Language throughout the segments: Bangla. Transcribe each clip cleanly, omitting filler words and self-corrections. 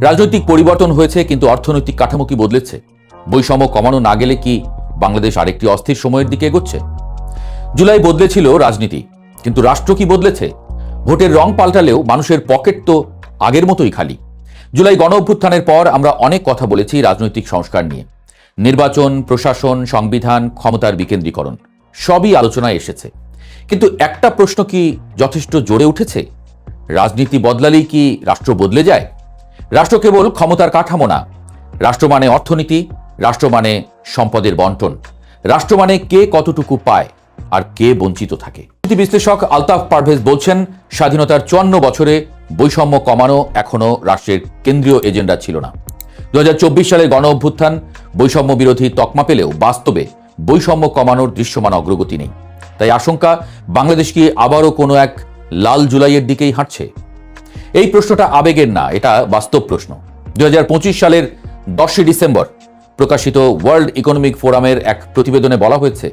রাজনৈতিক পরিবর্তন হয়েছে, কিন্তু অর্থনৈতিক কাঠামো কি বদলেছে? বৈষম্য কমানো না গেলে কি বাংলাদেশ আরেকটি অস্থির সময়ের দিকে এগোচ্ছে? জুলাই বদলেছিল রাজনীতি, কিন্তু রাষ্ট্র কি বদলেছে? ভোটের রং পাল্টালেও মানুষের পকেট তো আগের মতোই খালি। জুলাই গণ অভ্যুত্থানের পর আমরা অনেক কথা বলেছি রাজনৈতিক সংস্কার নিয়ে। নির্বাচন, প্রশাসন, সংবিধান, ক্ষমতার বিকেন্দ্রীকরণ সবই আলোচনায় এসেছে। কিন্তু একটা প্রশ্ন কি যথেষ্ট জোরে উঠেছে? রাজনীতি বদলালেই কি রাষ্ট্র বদলে যায়? রাষ্ট্র কেবল ক্ষমতার কাঠামো না। রাষ্ট্র মানে অর্থনীতি, রাষ্ট্র মানে সম্পদের বন্টন, রাষ্ট্র মানে কে কতটুকু পায় আর কে বঞ্চিত থাকে। বিশ্লেষক আলতাফ পারভেজ বলছেন, স্বাধীনতার 54 বছরে বৈষম্য কমানো এখনো রাষ্ট্রের কেন্দ্রীয় এজেন্ডা ছিল না। 2024 সালের গণ অভ্যুত্থান বৈষম্য বিরোধী তকমা পেলেও বাস্তবে বৈষম্য কমানোর দৃশ্যমান অগ্রগতি নেই। তাই আশঙ্কা, বাংলাদেশ কি আবারও কোনো এক লাল জুলাইয়ের দিকেই হাঁটছে? এই প্রশ্নটা আবেগের না, এটা বাস্তব প্রশ্ন। 2025 সালের 10 ডিসেম্বর প্রকাশিত ওয়ার্ল্ড ইকোনমিক ফোরামের এক প্রতিবেদনে বলা হয়েছে,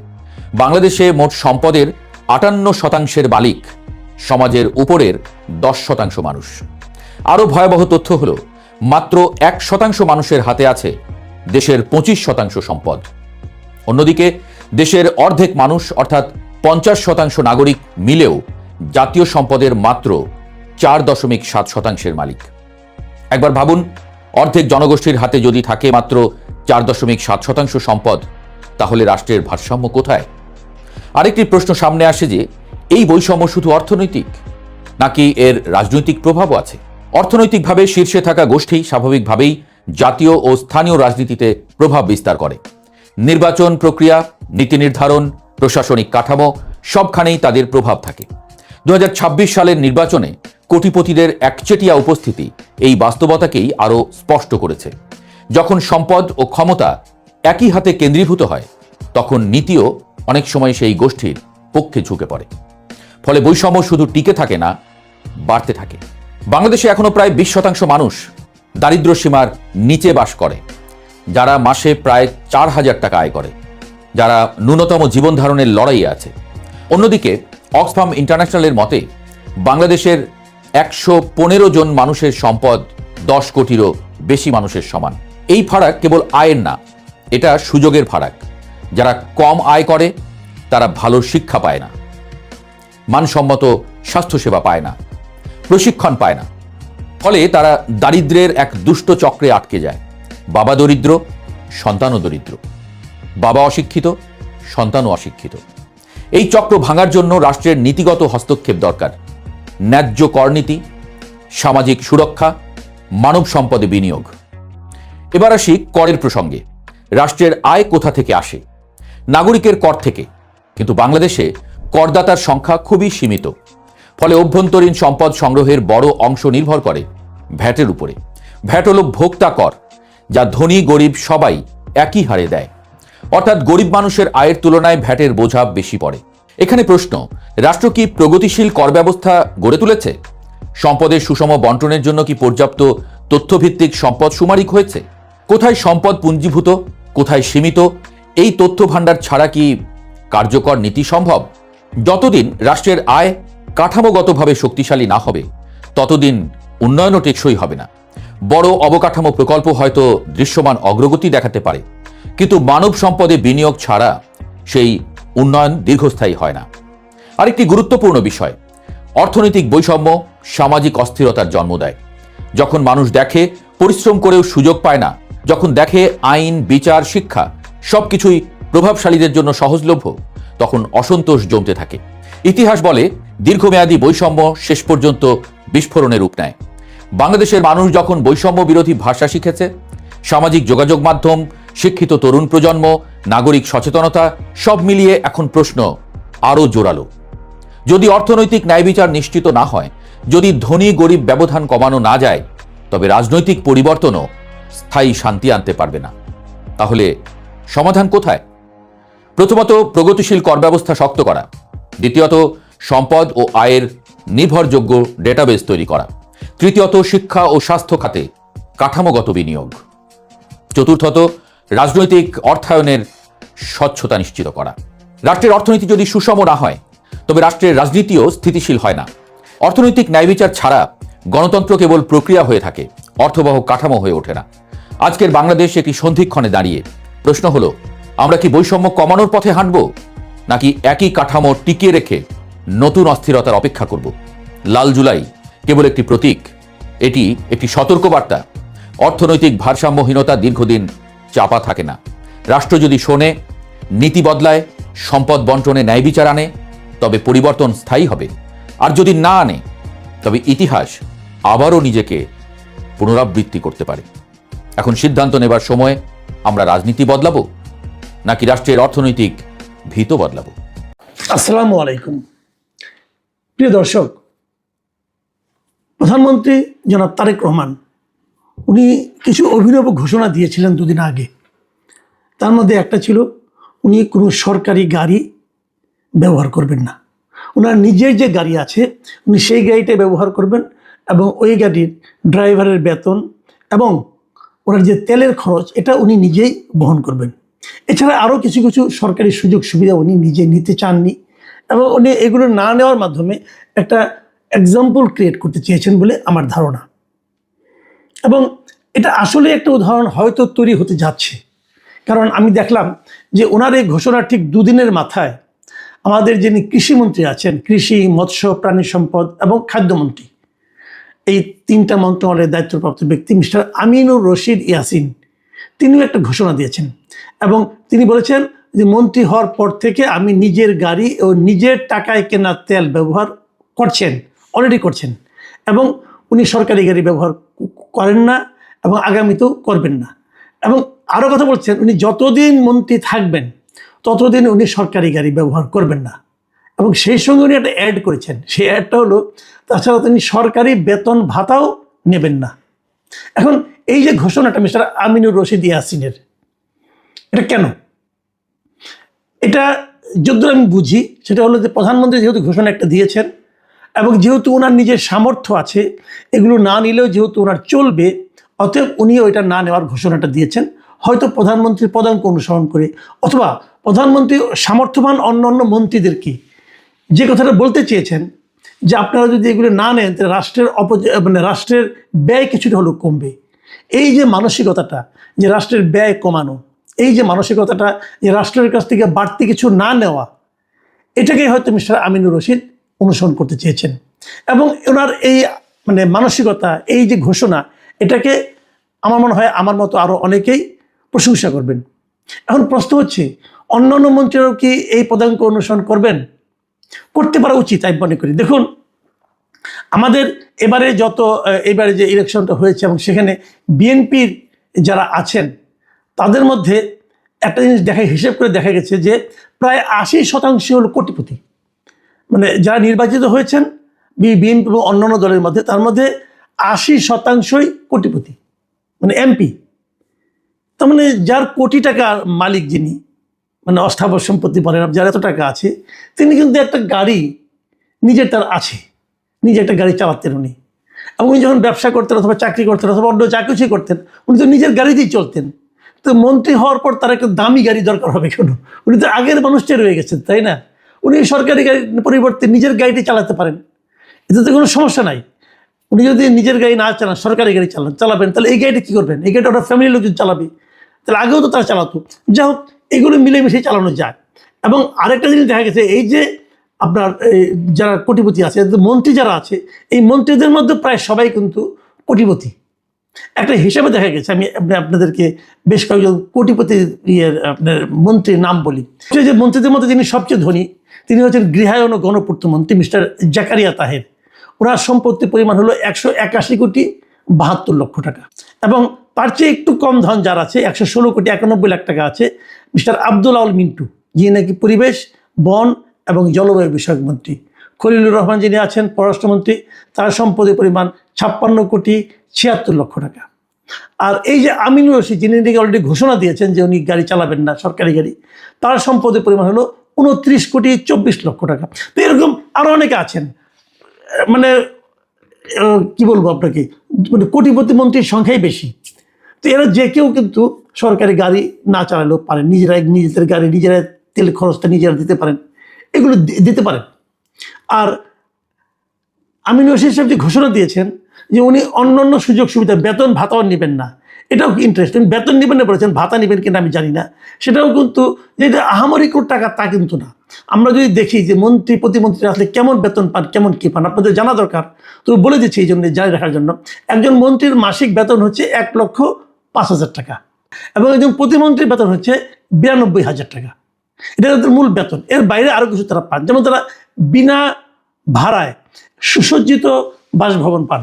বাংলাদেশে মোট সম্পদের 58% মালিক সমাজের উপরের 10% মানুষ। আরও ভয়াবহ তথ্য হল, মাত্র 1% মানুষের হাতে আছে দেশের 25% সম্পদ। অন্যদিকে দেশের অর্ধেক মানুষ অর্থাৎ 50% নাগরিক মিলেও জাতীয় সম্পদের মাত্র 4.7% মালিক। একবার ভাবুন, অর্ধেক জনগোষ্ঠীর হাতে যদি থাকে মাত্র 4.7% সম্পদ, তাহলে রাষ্ট্রের ভারসাম্য কোথায়? আরেকটি প্রশ্ন সামনে আসে যে, এই বৈষম্য শুধু অর্থনৈতিক নাকি এর রাজনৈতিক প্রভাবও আছে? অর্থনৈতিকভাবে শীর্ষে থাকা গোষ্ঠী স্বাভাবিকভাবেই জাতীয় ও স্থানীয় রাজনীতিতে প্রভাব বিস্তার করে। নির্বাচন প্রক্রিয়া, নীতি নির্ধারণ, প্রশাসনিক কাঠামো সবখানেই তাদের প্রভাব থাকে। 2026 সালের নির্বাচনে কোটিপতিদের একচেটিয়া উপস্থিতি এই বাস্তবতাকেই আরও স্পষ্ট করেছে। যখন সম্পদ ও ক্ষমতা একই হাতে কেন্দ্রীভূত হয়, তখন নীতিও অনেক সময় সেই গোষ্ঠীর পক্ষে ঝুঁকে পড়ে। ফলে বৈষম্য শুধু টিকে থাকে না, বাড়তে থাকে। বাংলাদেশে এখনো প্রায় 20% মানুষ দারিদ্র্য সীমার নিচে বাস করে, যারা মাসে প্রায় 4,000 টাকা আয় করে, যারা ন্যূনতম জীবন ধারণের লড়াইয়ে আছে। অন্যদিকে অক্সফাম ইন্টারন্যাশনালের মতে বাংলাদেশের 115 জন মানুষের সম্পদ 10 কোটিরও বেশি মানুষের সমান। এই ফারাক কেবল আয়ের না, এটা সুযোগের ফারাক। যারা কম আয় করে তারা ভালো শিক্ষা পায় না, মানসম্মত স্বাস্থ্যসেবা পায় না, প্রশিক্ষণ পায় না। ফলে তারা দারিদ্র্যের এক দুষ্ট চক্রে আটকে যায়। বাবা দরিদ্র, সন্তানও দরিদ্র, বাবা অশিক্ষিত, সন্তানও অশিক্ষিত। এই চক্র ভাঙার জন্য রাষ্ট্রের নীতিগত হস্তক্ষেপ দরকার। ন্যায্য করনীতি, সামাজিক সুরক্ষা, মানব সম্পদে বিনিয়োগ। এবার আসি করের প্রসঙ্গে। রাষ্ট্রের আয় কোথা থেকে আসে? নাগরিকের কর থেকে। কিন্তু বাংলাদেশে করদাতার সংখ্যা খুবই সীমিত। ফলে অভ্যন্তরীণ সম্পদ সংগ্রহের বড় অংশ নির্ভর করে ভ্যাটের উপরে। ভ্যাট হল ভোক্তা কর, যা ধনী গরিব সবাই একই হারে দেয়। অর্থাৎ গরিব মানুষের আয়ের তুলনায় ভ্যাটের বোঝা বেশি পড়ে। এখানে প্রশ্ন, রাষ্ট্র কি প্রগতিশীল কর ব্যবস্থা গড়ে তুলেছে? সম্পদের সুষম বন্টনের জন্য কি পর্যাপ্ত তথ্যভিত্তিক সম্পদ সুমারিক হয়েছে? কোথায় সম্পদ পুঞ্জীভূত, কোথায় সীমিত, এই তথ্য ভাণ্ডার ছাড়া কি কার্যকর নীতি সম্ভব? যতদিন রাষ্ট্রের আয় কাঠামোগতভাবে শক্তিশালী না হবে, ততদিন উন্নয়নও টেকসই হবে না। বড় অবকাঠামো প্রকল্প হয়তো দৃশ্যমান অগ্রগতি দেখাতে পারে, কিন্তু মানব সম্পদে বিনিয়োগ ছাড়া সেই উন্নয়ন দীর্ঘস্থায়ী হয় না। আরেকটি গুরুত্বপূর্ণ বিষয়, অর্থনৈতিক বৈষম্য সামাজিক অস্থিরতার জন্ম দেয়। যখন মানুষ দেখে পরিশ্রম করেও সুযোগ পায় না, যখন দেখে আইন, বিচার, শিক্ষা সবকিছুই প্রভাবশালীদের জন্য সহজলভ্য, তখন অসন্তোষ জমতে থাকে। ইতিহাস বলে, দীর্ঘমেয়াদী বৈষম্য শেষ পর্যন্ত বিস্ফোরণের রূপ নেয়। বাংলাদেশের মানুষ যখন বৈষম্য বিরোধী ভাষা শিখেছে, সামাজিক যোগাযোগ মাধ্যম, শিক্ষিত তরুণ প্রজন্ম, নাগরিক সচেতনতা সব মিলিয়ে এখন প্রশ্ন আরও জোরালো। যদি অর্থনৈতিক ন্যায় বিচার নিশ্চিত না হয়, যদি ধনী গরিব ব্যবধান কমানো না যায়, তবে রাজনৈতিক পরিবর্তনও স্থায়ী শান্তি আনতে পারবে না। তাহলে সমাধান কোথায়? প্রথমত, প্রগতিশীল কর ব্যবস্থা শক্ত করা। দ্বিতীয়ত, সম্পদ ও আয়ের নির্ভরযোগ্য ডেটাবেস তৈরি করা। তৃতীয়ত, শিক্ষা ও স্বাস্থ্য খাতে কাঠামোগত বিনিয়োগ। চতুর্থত, রাজনৈতিক অর্থায়নের স্বচ্ছতা নিশ্চিত করা। রাষ্ট্রের অর্থনীতি যদি সুষম না হয়, তবে রাষ্ট্রের রাজনীতিও স্থিতিশীল হয় না। অর্থনৈতিক ন্যায় বিচার ছাড়া গণতন্ত্র কেবল প্রক্রিয়া হয়ে থাকে, অর্থবহ কাঠামো হয়ে ওঠে না। আজকের বাংলাদেশ একটি সন্ধিক্ষণে দাঁড়িয়ে। প্রশ্ন হলো, আমরা কি বৈষম্য কমানোর পথে হাঁটব, নাকি একই কাঠামো টিকিয়ে রেখে নতুন অস্থিরতার অপেক্ষা করব? লাল জুলাই কেবল একটি প্রতীক, এটি একটি সতর্কবার্তা। অর্থনৈতিক ভারসাম্যহীনতা দীর্ঘদিন চাপা থাকে না। রাষ্ট্র যদি শোনে, নীতি বদলায়, সম্পদ বন্টনে ন্যায় বিচার আনে, তবে পরিবর্তন স্থায়ী হবে। আর যদি না আনে, তবে ইতিহাস আবারও নিজেকে পুনরাবৃত্তি করতে পারে। এখন সিদ্ধান্ত নেবার সময়, আমরা রাজনীতি বদলাবো নাকি রাষ্ট্রের অর্থনৈতিক ভিত বদলাবো? আসসালামু আলাইকুম প্রিয় দর্শক, প্রধানমন্ত্রী জনাব তারেক রহমান উনি কিছু অভিনব ঘোষণা দিয়েছিলেন দুদিন আগে। তার মধ্যে একটা ছিল, উনি কোনো সরকারি গাড়ি ব্যবহার করবেন না। ওনার নিজের যে গাড়ি আছে উনি সেই গাড়িটাই ব্যবহার করবেন এবং ওই গাড়ির ড্রাইভারের বেতন এবং ওনার যে তেলের খরচ এটা উনি নিজেই বহন করবেন। এছাড়া আরও কিছু কিছু সরকারি সুযোগ সুবিধা উনি নিজে নিতে চাননি এবং উনি এগুলো না নেওয়ার মাধ্যমে একটা এক্সাম্পল ক্রিয়েট করতে চেয়েছেন বলে আমার ধারণা। এবং এটা আসলে একটা উদাহরণ হয়তো তৈরি হতে যাচ্ছে, কারণ আমি দেখলাম যে ওনার এই ঘোষণার ঠিক দুদিনের মাথায় আমাদের যিনি কৃষিমন্ত্রী আছেন, কৃষি, মৎস্য, প্রাণী সম্পদ এবং খাদ্যমন্ত্রী, এই তিনটা মন্ত্রণালয়ের দায়িত্বপ্রাপ্ত ব্যক্তি মিস্টার আমিনুর রশিদ ইয়াসিন, তিনিও একটা ঘোষণা দিয়েছেন এবং তিনি বলেছেন যে মন্ত্রী হওয়ার পর থেকে আমি নিজের গাড়ি ও নিজের টাকায় কেনা তেল ব্যবহার করছেন, অলরেডি করছেন, এবং উনি সরকারি গাড়ি ব্যবহার করেন না এবং আগামীতেও করবেন না। এবং আরও কথা বলছেন, উনি যতদিন মন্ত্রী থাকবেন ততদিন উনি সরকারি গাড়ি ব্যবহার করবেন না। এবং সেই সঙ্গে উনি একটা অ্যাড করেছেন, সেই অ্যাডটা হলো তাছাড়া তিনি সরকারি বেতন ভাতাও নেবেন না। এখন এই যে ঘোষণাটা মিস্টার আমিনুর রশিদ ইয়াসিনের, এটা কেন? এটা যদ্দূর আমি বুঝি সেটা হলো যে প্রধানমন্ত্রী যেহেতু ঘোষণা একটা দিয়েছেন এবং যেহেতু ওনার নিজের সামর্থ্য আছে, এগুলো না নিলেও যেহেতু ওনার চলবে, অতএব উনি ওইটা না নেওয়ার ঘোষণাটা দিয়েছেন। হয়তো প্রধানমন্ত্রীর পদাঙ্ক অনুসরণ করে, অথবা প্রধানমন্ত্রী সামর্থ্যবান অন্য অন্য মন্ত্রীদেরকে যে কথাটা বলতে চেয়েছেন যে আপনারা যদি এগুলো না নেন তাহলে রাষ্ট্রের ব্যয় কিছুটা হলেও কমবে। এই যে মানসিকতাটা যে রাষ্ট্রের ব্যয় কমানো, এই যে মানসিকতাটা যে রাষ্ট্রের কাছ থেকে বাড়তি কিছু না নেওয়া, এটাকেই হয়তো মিস্টার আমিনুর রশিদ অনুসরণ করতে চেয়েছেন। এবং ওনার এই মানসিকতা, এই যে ঘোষণা, এটাকে আমার মনে হয় আমার মতো আরও অনেকেই প্রশংসা করবেন। এখন প্রশ্ন হচ্ছে, অন্যান্য মন্ত্রীরাও কি এই পদাঙ্ক অনুসরণ করবেন? করতে পারা উচিত আমি মনে করি। দেখুন, আমাদের এবারে যে ইলেকশনটা হয়েছে এবং সেখানে বিএনপির যারা আছেন তাদের মধ্যে একটা জিনিস হিসেব করে দেখা গেছে যে প্রায় 80% হলো কোটিপতি। যারা নির্বাচিত হয়েছেন বিএনপি এবং অন্যান্য দলের মধ্যে, তার মধ্যে 80%ই কোটিপতি, এমপি। তার যার কোটি টাকার মালিক, যিনি অস্থাবর সম্পত্তি বলেন, যার এত টাকা আছে, তিনি কিন্তু একটা গাড়ি নিজের তার আছে, নিজে একটা গাড়ি চালাতেন উনি। এবং উনি যখন ব্যবসা করতেন অথবা চাকরি করতেন অথবা অন্য যা কিছুই করতেন, উনি তো নিজের গাড়িতেই চলতেন। তো মন্ত্রী হওয়ার পর তার একটা দামি গাড়ি দরকার হবে কেন? উনি তো আগের মানুষটাই রয়ে গেছেন, তাই না? উনি সরকারি গাড়ির পরিবর্তে নিজের গাড়িটি চালাতে পারেন, এতে তো কোনো সমস্যা নাই। উনি যদি নিজের গাড়ি না চালান, সরকারি গাড়ি চালাবেন, তাহলে এই গাড়িটা কী করবেন? এই গাড়িটা ওটা ফ্যামিলির লোকজন চালাবে, তাহলে আগেও তো তারা চালাতো। যা হোক, এগুলো মিলেমিশে চালানো যায়। এবং আরেকটা জিনিস দেখা গেছে, এই যে আপনার যারা কোটিপতি আছে, মন্ত্রী যারা আছে, এই মন্ত্রীদের মধ্যে প্রায় সবাই কিন্তু কোটিপতি। একটা হিসাবে দেখা গেছে, আমি আপনাদেরকে বেশ কয়েকজন কোটিপতি আপনার মন্ত্রীর নাম বলি। সেই যে মন্ত্রীদের মধ্যে যিনি সবচেয়ে ধনী, তিনি হচ্ছেন গৃহায়ন ও গণপূর্ত মন্ত্রী মিস্টার জাকারিয়া তাহের। ওনার সম্পত্তির পরিমাণ হলো 181,72,00,000 টাকা। এবং তার চেয়ে একটু কম ধন যার আছে, 116,91,00,000 টাকা আছে মিস্টার আব্দুল আউল মিন্টু, যিনি নাকি পরিবেশ, বন এবং জলবায়ু বিষয়ক মন্ত্রী। খলিলুর রহমান যিনি আছেন পররাষ্ট্রমন্ত্রী, তার সম্পদের পরিমাণ 56,76,00,000 টাকা। আর এই যে আমিনুর রশিদ, যিনি নাকি অলরেডি ঘোষণা দিয়েছেন যে উনি গাড়ি চালাবেন না, সরকারি গাড়ি, তার সম্পদের পরিমাণ হলো 29,24,00,000 টাকা। তো এরকম আরও অনেকে আছেন। কি বলবো আপনাকে, কোটিপতি মন্ত্রীর সংখ্যাই বেশি। তো এরা যে কেউ কিন্তু সরকারি গাড়ি না চালালেও পারেন, নিজেদের গাড়ি নিজেরা তেল খরচটা নিজেরা দিতে পারেন, এগুলো দিতে পারেন। আর আমিনুর রশিদ সাহেব যে ঘোষণা দিয়েছেন যে উনি অন্যান্য সুযোগ সুবিধা বেতন ভাতাও নেবেন না। এটাও ইন্টারেস্টিং। বেতন নেবেন না বলেছেন, ভাতা নেবেন কিনা আমি জানি না। সেটাও কিন্তু যে এটা আহামরি কোটি টাকা তা কিন্তু না। আমরা যদি দেখি যে মন্ত্রী প্রতিমন্ত্রী আসলে কেমন বেতন পান, কেমন কী পান, আপনাদের জানা দরকার। তো বলে দিচ্ছি এই জন্য, জারি রাখার জন্য। একজন মন্ত্রীর মাসিক বেতন হচ্ছে 1,05,000 টাকা এবং একজন প্রতিমন্ত্রীর বেতন হচ্ছে 92,000 টাকা। এটা তাদের মূল বেতন। এর বাইরে আরও কিছু তারা পান, যেমন তারা বিনা ভাড়ায় সুসজ্জিত বাসভবন পান,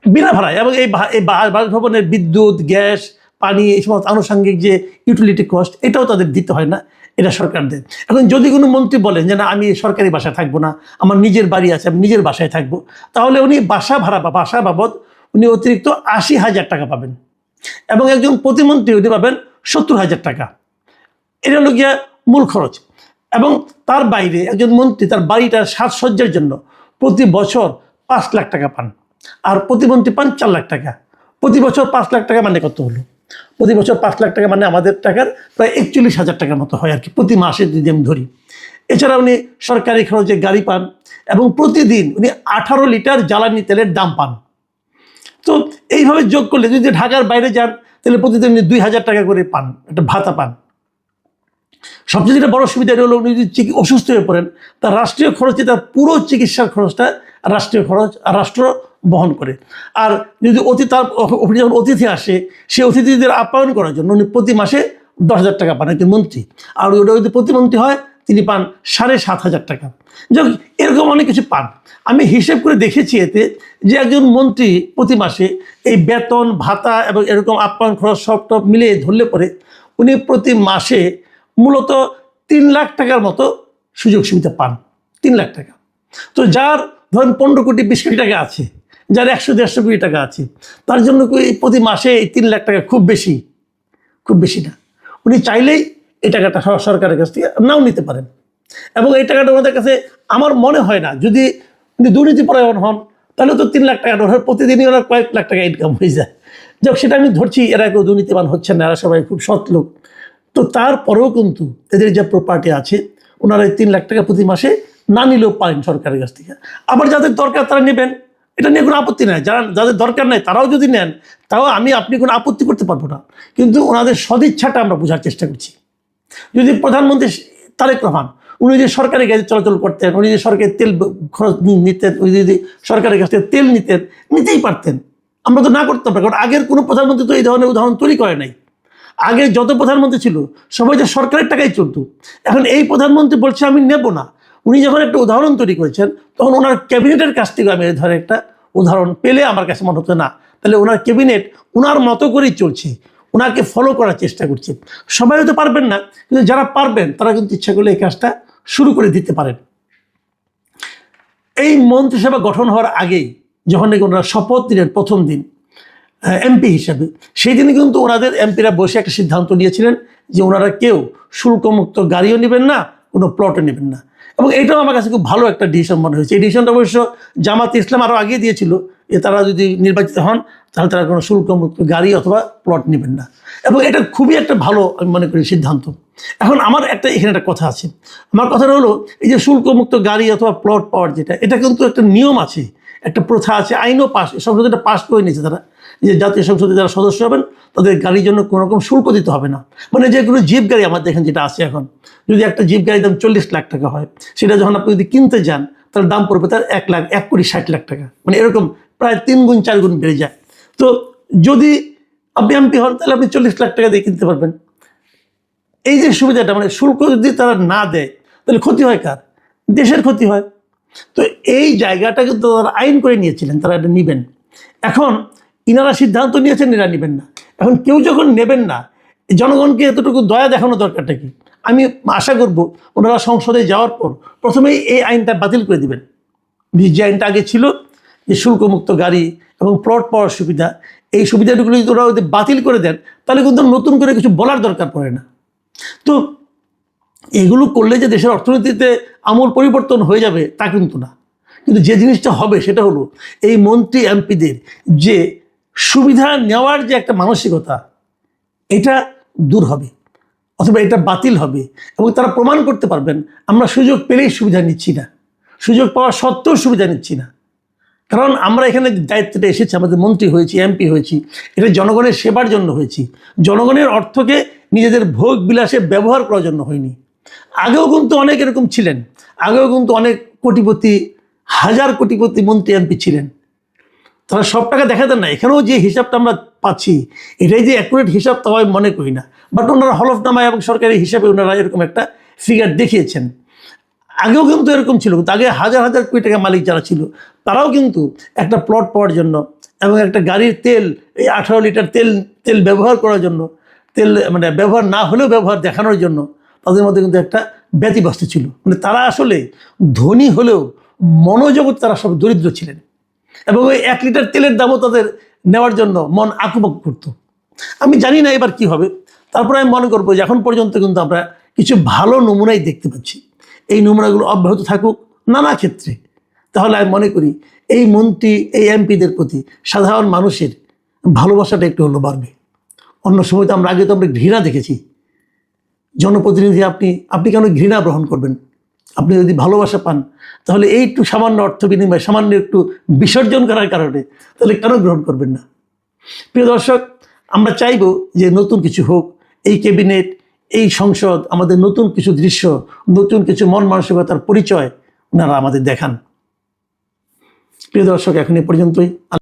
বিনা ভাড়ায়। এবং এই বাসভবনের বিদ্যুৎ, গ্যাস, পানি, এই সমস্ত আনুষঙ্গিক যে ইউটিলিটি কস্ট, এটাও তাদের দিতে হয় না, এটা সরকার দেয়। এখন যদি কোনো মন্ত্রী বলেন যে না আমি সরকারি বাসায় থাকবো না, আমার নিজের বাড়ি আছে, আমি নিজের বাসায় থাকবো, তাহলে উনি বাসা ভাড়া বা বাসা বাবদ উনি অতিরিক্ত 80,000 টাকা পাবেন। এবং একজন প্রতিমন্ত্রী উনি পাবেন 70,000 টাকা। এটা হলো গিয়া মূল খরচ। এবং তার বাইরে একজন মন্ত্রী তার বাড়িটার সাজসজ্জার জন্য প্রতি বছর 5 লাখ টাকা পান, আর প্রতিমন্ত্রী পান 4 লাখ টাকা। প্রতি বছর 5 লাখ টাকা মানে কত হলো? প্রতি বছর 5 লাখ টাকা মানে আমাদের টাকার প্রায় 41,000 টাকার মতো হয় আর কি, প্রতি মাসে যদি আমি ধরি। এছাড়া উনি সরকারি খরচে গাড়ি পান এবং প্রতিদিন উনি 18 লিটার জ্বালানি তেলের দাম পান। তো এইভাবে যোগ করলে যদি ঢাকার বাইরে যান তাহলে প্রতিদিন 2,000 টাকা করে পান, একটা ভাতা পান। সবচেয়ে যেটা বড় সুবিধা হলো উনি যদি অসুস্থ হয়ে পড়েন, তার রাষ্ট্রীয় খরচে তার পুরো চিকিৎসার খরচটা রাষ্ট্রীয় খরচ আর রাষ্ট্র বহন করে। আর যদি তার যখন অতিথি আসে, সে অতিথিদের আপ্যায়ন করার জন্য উনি প্রতি মাসে 10,000 টাকা পান একজন মন্ত্রী। আর ওটা যদি প্রতিমন্ত্রী হয় তিনি পান 7,500 টাকা। যাক, এরকম অনেক কিছু পান। আমি হিসেব করে দেখেছি এতে যে একজন মন্ত্রী প্রতি মাসে এই বেতন, ভাতা এবং এরকম আপ্যায়ন খরচ সব মিলিয়ে ধরলে পরে উনি প্রতি মাসে মূলত 3 লাখ টাকার মতো সুযোগ সুবিধা পান। 3 লাখ টাকা। তো যার ধরেন 15 কোটি 20 কোটি টাকা আছে, যার 100-150 কোটি টাকা আছে, তার জন্য প্রতি মাসে এই 3 লাখ টাকা খুব বেশি? খুব বেশি না। উনি চাইলেই এই টাকাটা সরকারের কাছ থেকে নাও নিতে পারেন। এবং এই টাকাটা ওনাদের কাছে আমার মনে হয় না, যদি উনি দুর্নীতিপরায়ণ হন তাহলে তো 3 লাখ টাকা প্রতিদিনই ওনার কয়েক লাখ টাকা ইনকাম হয়ে যায়। যাক, সেটা আমি ধরছি এরা কেউ দুর্নীতিবান হচ্ছেন না, এরা সবাই খুব সৎ লোক। তো তারপরেও কিন্তু এদের যে প্রপার্টি আছে ওনারা 3 লাখ টাকা প্রতি মাসে না নিলেও পারেন সরকারের কাছ থেকে। আবার যাদের দরকার তারা নেবেন, এটা নিয়ে কোনো আপত্তি নেই। যাদের দরকার নেই তারাও যদি নেন, তাও আপনি কোনো আপত্তি করতে পারবো না। কিন্তু ওনাদের সদিচ্ছাটা আমরা বোঝার চেষ্টা করছি। যদি প্রধানমন্ত্রী তারেক রহমান উনি যদি সরকারি গাড়ি চলাচল করতেন, উনি যদি সরকারি তেল খরচ নিতেন, উনি যদি সরকারের কাছ থেকে তেল নিতেই পারতেন। আমরা তো না করতে পারি, কারণ আগের কোনো প্রধানমন্ত্রী তো এই ধরনের উদাহরণ তৈরি করে নাই। আগে যত প্রধানমন্ত্রী ছিল সবাই যে সরকারের টাকাই চলতো। এখন এই প্রধানমন্ত্রী বলছে আমি নেব না। উনি যখন একটা উদাহরণ তৈরি করেছেন তখন ওনার ক্যাবিনেটের কাছ থেকে আমি ধরে একটা উদাহরণ পেলে আমার কাছে মনে হতো না, তাহলে ওনার ক্যাবিনেট ওনার মতো করেই চলছে, ওনাকে ফলো করার চেষ্টা করছে। সবাই হয়তো পারবেন না, কিন্তু যারা পারবেন তারা কিন্তু ইচ্ছা করলে এই কাজটা শুরু করে দিতে পারেন। এই মন্ত্রিসভা গঠন হওয়ার আগেই যখন নাকি ওনারা শপথ নিলেন প্রথম দিন এমপি হিসাবে, সেই দিনে কিন্তু ওনাদের এমপিরা বসে একটা সিদ্ধান্ত নিয়েছিলেন যে ওনারা কেউ শুল্কমুক্ত গাড়িও নেবেন না, কোনো প্লটও নেবেন না। এবং এটাও আমার কাছে খুব ভালো একটা ডিসিশন মনে হয়েছে। এই ডিসিশনটা অবশ্য জামাত ইসলাম আরও আগে দিয়েছিল যে তারা যদি নির্বাচিত হন তাহলে তারা কোনো শুল্কমুক্ত গাড়ি অথবা প্লট নেবেন না। এবং এটা খুবই একটা ভালো আমি মনে করি সিদ্ধান্ত। এখন আমার এখানে একটা কথা আছে। আমার কথাটা হলো, এই যে শুল্কমুক্ত গাড়ি অথবা প্লট পাওয়ার এটা কিন্তু একটা নিয়ম আছে, একটা প্রথা আছে, আইনও সংসদে পাস করে নিয়েছে তারা, যে জাতীয় সংসদে যারা সদস্য হবেন তাদের গাড়ির জন্য কোনো রকম শুল্ক দিতে হবে না। মানে যে কোনো জিপ গাড়ি আমাদের এখানে যেটা আছে এখন, যদি একটা জিপ গাড়ির দাম 40 লাখ টাকা হয়, সেটা যখন আপনি যদি কিনতে যান তার দাম পড়বে তার 1,60,00,000 টাকা। মানে এরকম প্রায় 3 গুণ 4 গুণ বেড়ে যায়। তো যদি আপনি এমপি হন তাহলে আপনি 40 লাখ টাকা দিয়ে কিনতে পারবেন। এই যে সুবিধাটা, মানে শুল্ক যদি তারা না দেয় তাহলে ক্ষতি হয় কার? দেশের ক্ষতি হয়। তো এই জায়গাটা কিন্তু তারা আইন করে নিয়েছিলেন, তারা এটা নেবেন। এখন ইনারা সিদ্ধান্ত নিয়েছেন এরা নেবেন না। এখন কেউ যখন নেবেন না, জনগণকে এতটুকু দয়া দেখানো দরকারটা কি? আমি আশা করব ওনারা সংসদে যাওয়ার পর প্রথমেই এই আইনটা বাতিল করে দিবেন। যে আইনটা আগে ছিল যে শুল্কমুক্ত গাড়ি এবং প্লট পাওয়ার সুবিধা, এই সুবিধাগুলো যদি ওরা যদি বাতিল করে দেন তাহলে কিন্তু নতুন করে কিছু বলার দরকার পড়ে না। তো এগুলো করলে যে দেশের অর্থনীতিতে আমূল পরিবর্তন হয়ে যাবে তা কিন্তু না। কিন্তু যে জিনিসটা হবে সেটা হলো এই মন্ত্রী এমপিদের যে সুবিধা নেওয়ার যে একটা মানসিকতা, এটা দূর হবে অথবা এটা বাতিল হবে। এবং তারা প্রমাণ করতে পারবেন আমরা সুযোগ পেলেই সুবিধা নিচ্ছি না, সুযোগ পাওয়া সত্ত্বেও সুবিধা নিচ্ছি না। কারণ আমরা এখানে দায়িত্বটা এসেছি, আমাদের মন্ত্রী হয়েছি, এমপি হয়েছি, এটা জনগণের সেবার জন্য হয়েছি। জনগণের অর্থকে নিজেদের ভোগ বিলাসে ব্যবহার করার জন্য হয়নি। আগেও কিন্তু অনেক এরকম ছিলেন, আগেও কিন্তু অনেক কোটিপতি, হাজার কোটিপতি মন্ত্রী এমপি ছিলেন, তারা সব টাকা দেখাতেন না। এখানেও যে হিসাবটা আমরা পাচ্ছি এটাই যে অ্যাকুরেট হিসাব তা আমি মনে করি না, বাট ওনারা হলফনামায় এবং সরকারি হিসাবে ওনারা এরকম একটা ফিগার দেখিয়েছেন। আগেও কিন্তু এরকম ছিল, কিন্তু আগে হাজার হাজার কোটি টাকা মালিক যারা ছিল তারাও কিন্তু একটা প্লট পাওয়ার জন্য এবং একটা গাড়ির তেল, এই 18 লিটার তেল ব্যবহার করার জন্য, তেল মানে ব্যবহার না হলেও ব্যবহার দেখানোর জন্য তাদের মধ্যে কিন্তু একটা ব্যতিব্যস্ত ছিল। মানে তারা আসলে ধনী হলেও মনোজগৎ তারা সব দরিদ্র ছিলেন, এবং ওই 1 লিটার তেলের দামও তাদের নেওয়ার জন্য মন আকুপাকু করতো। আমি জানি না এবার কি হবে, তারপরে আমি মনে করবো যে এখন পর্যন্ত কিন্তু আমরা কিছু ভালো নমুনাই দেখতে পাচ্ছি। এই নমুনাগুলো অব্যাহত থাকুক নানা ক্ষেত্রে, তাহলে আমি মনে করি এই মন্ত্রী, এই এমপিদের প্রতি সাধারণ মানুষের ভালোবাসাটা একটু হলো বাড়বে। অন্য সময় তো আগে তো আমরা ঘৃণা দেখেছি। জনপ্রতিনিধি আপনি কেন ঘৃণা গ্রহণ করবেন? আপনি যদি ভালোবাসা পান তাহলে এই একটু সামান্য অর্থ বিনিময়, সামান্য একটু বিসর্জন করার কারণে তাহলে কেন গ্রহণ করবেন না? প্রিয় দর্শক, আমরা চাইব যে নতুন কিছু হোক, এই ক্যাবিনেট, এই সংসদ আমাদের নতুন কিছু দৃশ্য, নতুন কিছু মন মানসিকতার পরিচয় ওনারা আমাদের দেখান। প্রিয় দর্শক, এখন এ পর্যন্তই।